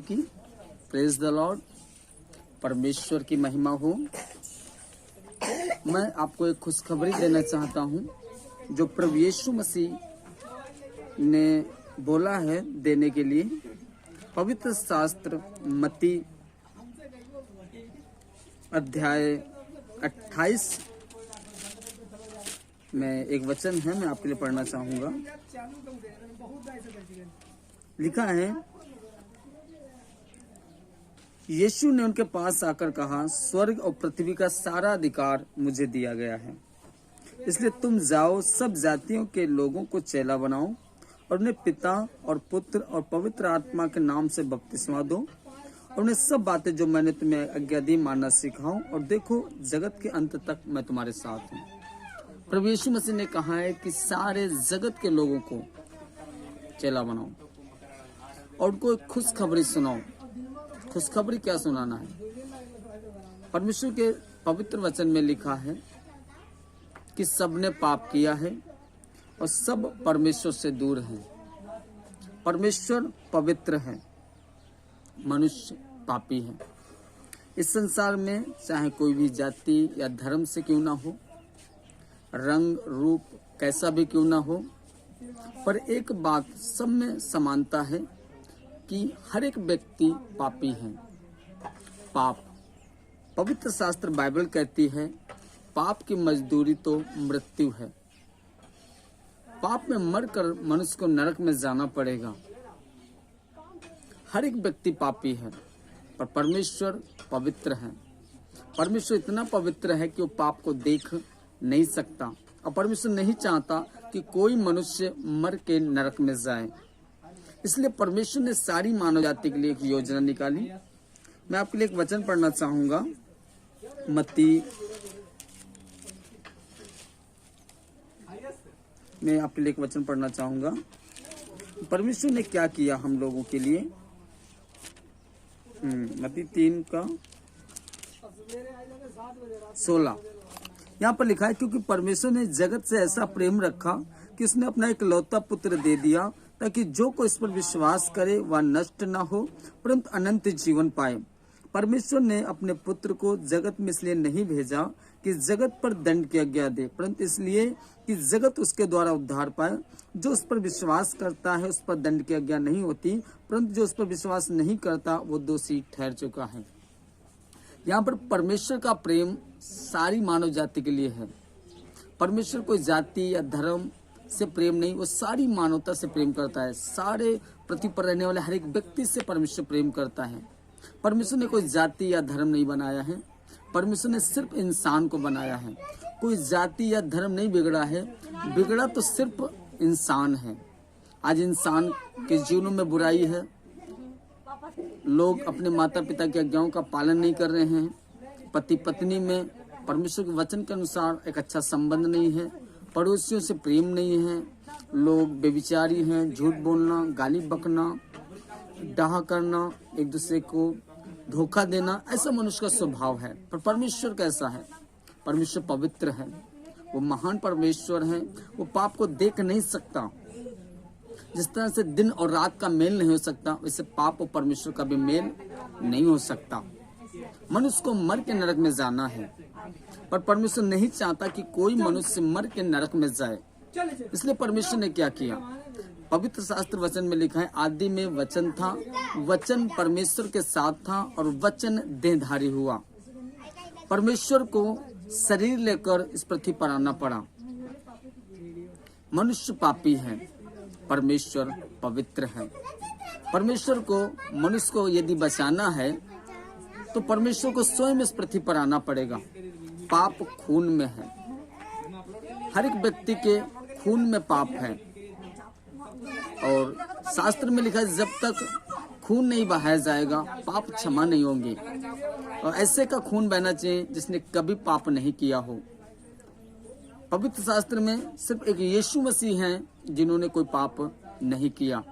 की praise the Lord. परमेश्वर की महिमा हो। मैं आपको एक खुशखबरी देना चाहता हूं जो प्रभु यीशु मसीह ने बोला है देने के लिए। पवित्र शास्त्र मत्ती अध्याय 28 में एक वचन है, मैं आपके लिए पढ़ना चाहूंगा। लिखा है, यीशु ने उनके पास आकर कहा, स्वर्ग और पृथ्वी का सारा अधिकार मुझे दिया गया है, इसलिए तुम जाओ, सब जातियों के लोगों को चेला बनाओ और उन्हें पिता और पुत्र और पवित्र आत्मा के नाम से बपतिस्मा दो और उन्हें सब बातें जो मैंने तुम्हें आज्ञा दी मानना सिखाओ, और देखो जगत के अंत तक मैं तुम्हारे साथ हूँ। प्रभु यीशु मसीह ने कहा है कि सारे जगत के लोगों को चेला बनाओ और उनको एक खुशखबरी सुनाओ। खुशखबरी क्या सुनाना है? परमेश्वर के पवित्र वचन में लिखा है कि सबने पाप किया है और सब परमेश्वर से दूर हैं। परमेश्वर पवित्र है, मनुष्य पापी है। इस संसार में चाहे कोई भी जाति या धर्म से क्यों ना हो, रंग रूप कैसा भी क्यों ना हो, पर एक बात सब में समानता है कि हर एक व्यक्ति पापी है। पाप, पवित्र शास्त्र बाइबल कहती है, पाप की मजदूरी तो मृत्यु है। पाप में मरकर मनुष्य को नरक में जाना पड़ेगा। हर एक व्यक्ति पापी है, पर परमेश्वर पवित्र है। परमेश्वर इतना पवित्र है कि वो पाप को देख नहीं सकता, और परमेश्वर नहीं चाहता कि कोई मनुष्य मर के नरक में जाए। इसलिए परमेश्वर ने सारी मानव जाति के लिए एक योजना निकाली। मैं आपके लिए एक वचन पढ़ना चाहूंगा। मत्ती मैं आपके लिए एक वचन पढ़ना चाहूंगा। परमेश्वर ने क्या किया हम लोगों के लिए। मत्ती 3:16 यहाँ पर लिखा है, क्योंकि परमेश्वर ने जगत से ऐसा प्रेम रखा कि उसने अपना एक लौता पुत्र दे दिया, ताकि जो कोई इस पर विश्वास करे वह नष्ट न हो परंतु अनंत जीवन पाए। परमेश्वर ने अपने पुत्र को जगत में इसलिए नहीं भेजा कि जगत पर दंड की आज्ञा दे, परंतु इसलिए कि जगत उसके द्वारा उद्धार पाए। जो उस पर विश्वास करता है उस पर दंड की आज्ञा नहीं होती, परंतु जो उस पर विश्वास नहीं करता वो दोषी ठहर चुका है। यहाँ पर परमेश्वर का प्रेम सारी मानव जाति के लिए है। परमेश्वर कोई जाति या धर्म से प्रेम नहीं, वो सारी मानवता से प्रेम करता है। सारे पृथ्वी पर रहने वाले हर एक व्यक्ति से परमेश्वर प्रेम करता है। परमेश्वर ने कोई जाति या धर्म नहीं बनाया है, परमेश्वर ने सिर्फ इंसान को बनाया है। कोई जाति या धर्म नहीं बिगड़ा है, बिगड़ा तो सिर्फ इंसान है। आज इंसान के जीवनों में बुराई है। लोग अपने माता पिता की आज्ञाओं का पालन नहीं कर रहे हैं। पति पत्नी में परमेश्वर के वचन के अनुसार एक अच्छा संबंध नहीं है। पड़ोसियों से प्रेम नहीं है। लोग बेविचारी हैं। झूठ बोलना, गाली बकना, डाह करना, एक दूसरे को धोखा देना, ऐसा मनुष्य का स्वभाव है। पर परमेश्वर कैसा है? परमेश्वर पवित्र है। वो महान परमेश्वर है। वो पाप को देख नहीं सकता। जिस तरह से दिन और रात का मेल नहीं हो सकता, वैसे पाप और परमेश्वर का भी मेल नहीं हो सकता। मनुष्य को मर के नरक में जाना है, पर परमेश्वर नहीं चाहता कि कोई मनुष्य मर के नरक में जाए। इसलिए परमेश्वर ने क्या किया? पवित्र शास्त्र वचन में लिखा है, आदि में वचन था, वचन परमेश्वर के साथ था और वचन देहधारी हुआ। परमेश्वर को शरीर लेकर इस पृथ्वी पर आना पड़ा। मनुष्य पापी है, परमेश्वर पवित्र है। परमेश्वर को, मनुष्य को यदि बचाना है तो परमेश्वर को स्वयं इस पृथ्वी पर आना पड़ेगा। पाप खून में है। हर एक व्यक्ति के खून में पाप है, और शास्त्र में लिखा है, जब तक खून नहीं बहाया जाएगा पाप क्षमा नहीं होंगे। और ऐसे का खून बहना चाहिए जिसने कभी पाप नहीं किया हो। पवित्र शास्त्र में सिर्फ एक यीशु मसीह हैं जिन्होंने कोई पाप नहीं किया।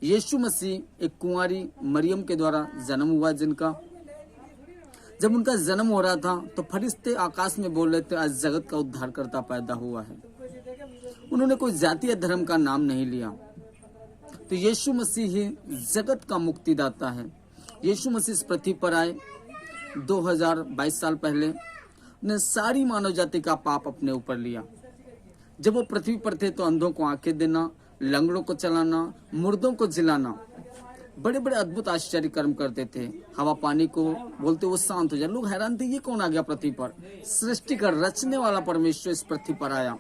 यीशु मसीह एक कुंवारी मरियम के द्वारा जन्म हुआ, जिनका जब उनका जन्म हो रहा था तो फरिश्ते आकाश में बोल रहे थे, आज जगत का उद्धारकर्ता पैदा हुआ है। उन्होंने कोई जाति या धर्म का नाम नहीं लिया। तो यीशु मसीह ही जगत का मुक्तिदाता है। यीशु मसीह इस पृथ्वी पर आए 2022 साल पहले, ने सारी मानव जाति का पाप अपने ऊपर लिया। जब वो पृथ्वी पर थे तो अंधों को आंखें देना, लंगड़ों को चलाना, मुर्दों को जिलाना, बड़े बड़े अद्भुत आश्चर्य कर्म करते थे। हवा पानी को बोलते वो शांत हो जाए। लोग हैरान थे, ये कौन आ गया पृथ्वी पर? सृष्टि का रचने वाला परमेश्वर इस पृथ्वी पर आया,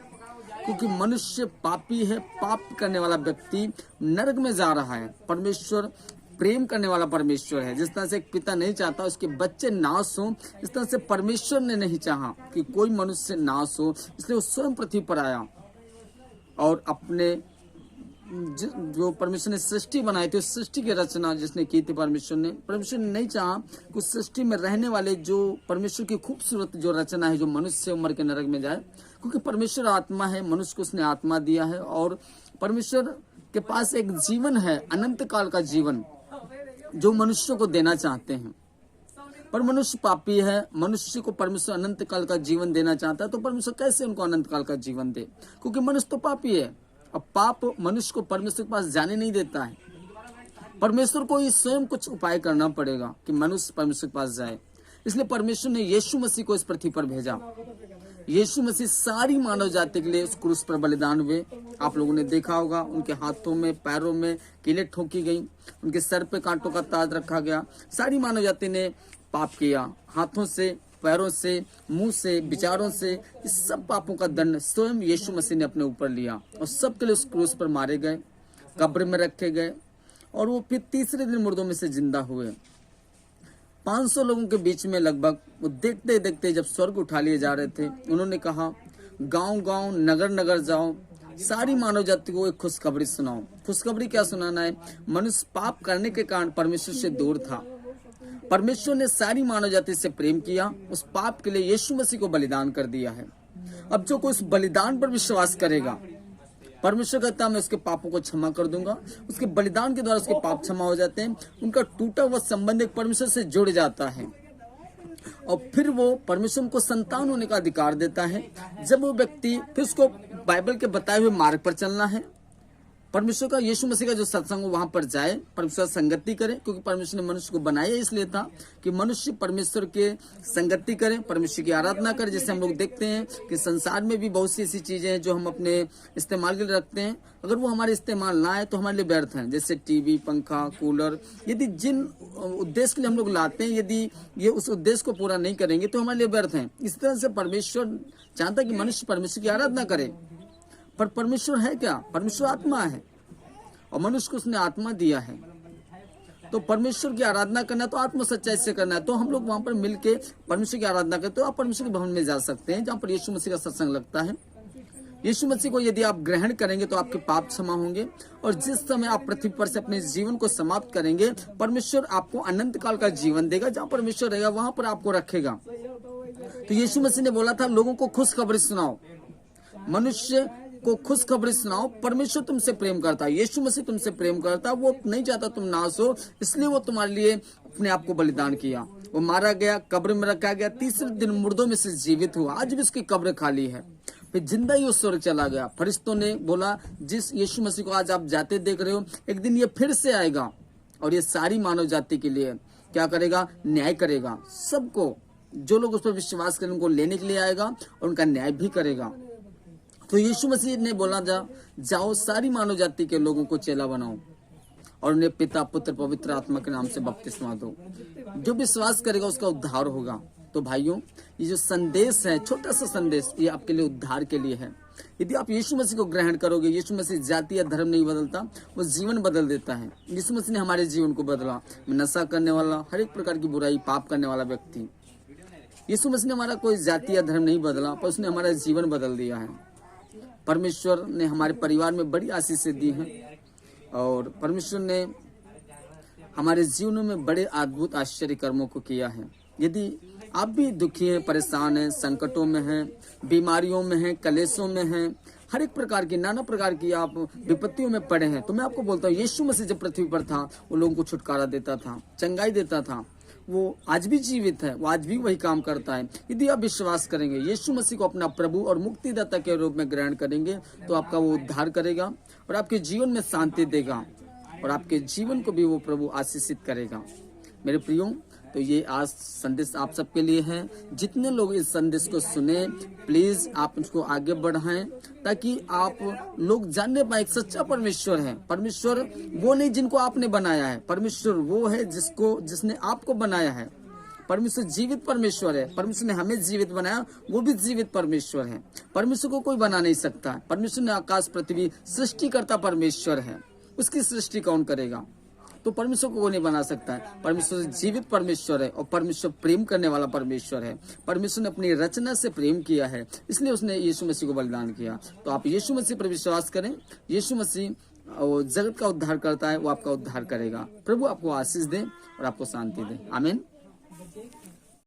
क्योंकि मनुष्य पापी है। पाप करने वाला व्यक्ति नरक में जा रहा है। परमेश्वर प्रेम करने वाला परमेश्वर है। जिस तरह से एक पिता नहीं चाहता उसके बच्चे नाश हो, इस तरह से परमेश्वर ने नहीं चाहा कि कोई मनुष्य नाश हो, इसलिए वो स्वयं पृथ्वी पर आया और अपने जो परमेश्वर ने सृष्टि बनाई थी, उस सृष्टि की रचना जिसने की थी परमेश्वर ने नहीं चाहा कि उस सृष्टि में रहने वाले जो परमेश्वर की खूबसूरत जो रचना है, जो मनुष्य उम्र के नरक में जाए, क्योंकि परमेश्वर आत्मा है, मनुष्य को उसने आत्मा दिया है और परमेश्वर के पास एक जीवन है, अनंत काल का जीवन, जो मनुष्य को देना चाहते हैं। पर मनुष्य पापी है। मनुष्य को परमेश्वर अनंत काल का जीवन देना चाहता है, तो परमेश्वर कैसे उनको अनंत काल का जीवन दे? क्योंकि मनुष्य तो पापी है। अब पाप मनुष्य को परमेश्वर के पास जाने नहीं देता है। परमेश्वर को ही स्वयं कुछ उपाय करना पड़ेगा कि मनुष्य परमेश्वर के पास जाए। इसलिए परमेश्वर ने यीशु मसीह को इस पृथ्वी पर भेजा। यीशु मसीह सारी मानव जाति के लिए उस क्रूस पर बलिदान हुए। आप लोगों ने देखा होगा, उनके हाथों में पैरों में कीलें ठोकी गई, उनके सर पे कांटों का ताज रखा गया। सारी मानव जाति ने पाप किया, हाथों से, पैरों से, मुंह से, विचारों से। इस सब पापों का दंड स्वयं यीशु मसीह ने अपने ऊपर लिया और सबके लिए उस क्रूस पर मारे गए, कब्र में रखे गए और वो फिर तीसरे दिन मुर्दों में से जिंदा हुए। 500 लोगों के बीच में लगभग वो देखते देखते जब स्वर्ग उठा लिए जा रहे थे, उन्होंने कहा, गांव गांव नगर नगर जाओ, सारी मानव जाति को एक खुशखबरी सुनाओ। खुशखबरी क्या सुनाना है? मनुष्य पाप करने के कारण परमेश्वर से दूर था। परमेश्वर ने सारी मानव जाति से प्रेम किया, उस पाप के लिए यीशु मसीह को बलिदान कर दिया है। अब जो कोई उस बलिदान पर विश्वास करेगा, परमेश्वर कहता है मैं उसके पापों को क्षमा कर दूंगा। उसके बलिदान के द्वारा उसके पाप क्षमा हो जाते हैं। उनका टूटा हुआ संबंध एक परमेश्वर से जुड़ जाता है और फिर वो परमेश्वर को संतान होने का अधिकार देता है। जब वो व्यक्ति, फिर उसको बाइबल के बताए हुए मार्ग पर चलना है। परमेश्वर का, यीशु मसीह का जो सत्संग हो वहां पर जाए, परमेश्वर संगति करे, क्योंकि परमेश्वर ने मनुष्य को बनाया इसलिए था कि मनुष्य परमेश्वर के संगति करे, परमेश्वर की आराधना करे। जैसे हम लोग देखते हैं कि संसार में भी बहुत सी ऐसी चीजें हैं जो हम अपने इस्तेमाल के लिए रखते हैं, अगर वो हमारे इस्तेमाल ना आए तो हमारे लिए व्यर्थ है। जैसे टीवी, पंखा, कूलर, यदि जिन उद्देश्य के लिए हम लोग लाते हैं, यदि ये उस उद्देश्य को पूरा नहीं करेंगे तो हमारे लिए व्यर्थ है। इस तरह से परमेश्वर चाहता है कि मनुष्य परमेश्वर की आराधना करे। पर परमेश्वर है क्या? परमेश्वर आत्मा है और मनुष्य को उसने आत्मा दिया है। तो परमेश्वर की आराधना करना तो आत्म सच्चाई से करना है। तो हम लोग वहां पर मिलके परमेश्वर की आराधना करते, तो आप परमेश्वर के भवन में जा सकते हैं जहां पर यीशु मसीह का सत्संग लगता है। यीशु मसीह को यदि आप ग्रहण करेंगे तो आपके पाप क्षमा होंगे और जिस समय आप पृथ्वी पर से अपने जीवन को समाप्त करेंगे, परमेश्वर आपको अनंत काल का जीवन देगा। जहां परमेश्वर रहेगा वहां पर आपको रखेगा। तो यीशु मसीह ने बोला था, लोगों को खुशखबरी सुनाओ, मनुष्य को खुशखबरी सुनाओ। परमेश्वर तुमसे प्रेम करता है, यीशु मसीह तुमसे प्रेम करता है। वो नहीं चाहता तुम नाश हो, इसलिए वो तुम्हारे लिए अपने आप को बलिदान किया। वो मारा गया, कब्र में रखा गया, तीसरे दिन मुर्दों में से जीवित हुआ। आज भी उसकी कब्र खाली है, फिर जिंदा ही उस स्वर्ग चला गया। फरिश्तों ने बोला, जिस यीशु मसीह को आज आप जाते देख रहे हो, एक दिन ये फिर से आएगा और ये सारी मानव जाति के लिए क्या करेगा? न्याय करेगा। सबको, जो लोग उस पर विश्वास करें, उनको लेने के लिए आएगा और उनका न्याय भी करेगा। तो यीशु मसीह ने बोला, जाओ सारी मानव जाति के लोगों को चेला बनाओ और उन्हें पिता, पुत्र, पवित्र आत्मा के नाम से बपतिस्मा दो। जो विश्वास करेगा उसका उद्धार होगा। तो भाइयों, ये जो संदेश है, छोटा सा संदेश, ये आपके लिए उद्धार के लिए है। यदि आप यीशु मसीह को ग्रहण करोगे, यीशु मसीह जाति या धर्म नहीं बदलता, वो जीवन बदल देता है। यीशु मसीह ने हमारे जीवन को बदला। नशा करने वाला, हर एक प्रकार की बुराई, पाप करने वाला व्यक्ति, यीशु मसीह ने हमारा कोई जाति या धर्म नहीं बदला, पर उसने हमारा जीवन बदल दिया है। परमेश्वर ने हमारे परिवार में बड़ी आशीषें दी हैं और परमेश्वर ने हमारे जीवनों में बड़े अद्भुत आश्चर्य कर्मों को किया है। यदि आप भी दुखी हैं, परेशान हैं, संकटों में हैं, बीमारियों में हैं, कलेशों में हैं, हर एक प्रकार की, नाना प्रकार की आप विपत्तियों में पड़े हैं, तो मैं आपको बोलता हूँ, यीशु मसीह जब पृथ्वी पर था, वो लोगों को छुटकारा देता था, चंगाई देता था। वो आज भी जीवित है, वो आज भी वही काम करता है। यदि आप विश्वास करेंगे, यीशु मसीह को अपना प्रभु और मुक्तिदाता के रूप में ग्रहण करेंगे, तो आपका वो उद्धार करेगा और आपके जीवन में शांति देगा। और आपके जीवन को भी वो प्रभु आशीषित करेगा। मेरे प्रियो, तो ये आज संदेश आप सबके लिए है। जितने लोग इस संदेश को सुने, प्लीज आप उसको आगे बढ़ाएं, ताकि आप लोग जानने पाए एक सच्चा परमेश्वर है। परमेश्वर वो नहीं जिनको आपने बनाया है, परमेश्वर वो है जिसने आपको बनाया है। परमेश्वर जीवित परमेश्वर है। परमेश्वर ने हमें जीवित बनाया, वो भी जीवित परमेश्वर है। परमेश्वर को कोई बना नहीं सकता। परमेश्वर ने आकाश पृथ्वी सृष्टिकर्ता परमेश्वर है, उसकी सृष्टि कौन करेगा? तो परमेश्वर को नहीं बना सकता है। परमेश्वर जीवित परमेश्वर है और परमेश्वर प्रेम करने वाला परमेश्वर है। परमेश्वर ने अपनी रचना से प्रेम किया है, इसलिए उसने यीशु मसीह को बलिदान किया। तो आप यीशु मसीह पर विश्वास करें। यीशु मसीह जगत का उद्धार करता है, वो आपका उद्धार करेगा। प्रभु आपको आशीष दे और आपको शांति दे। आमीन।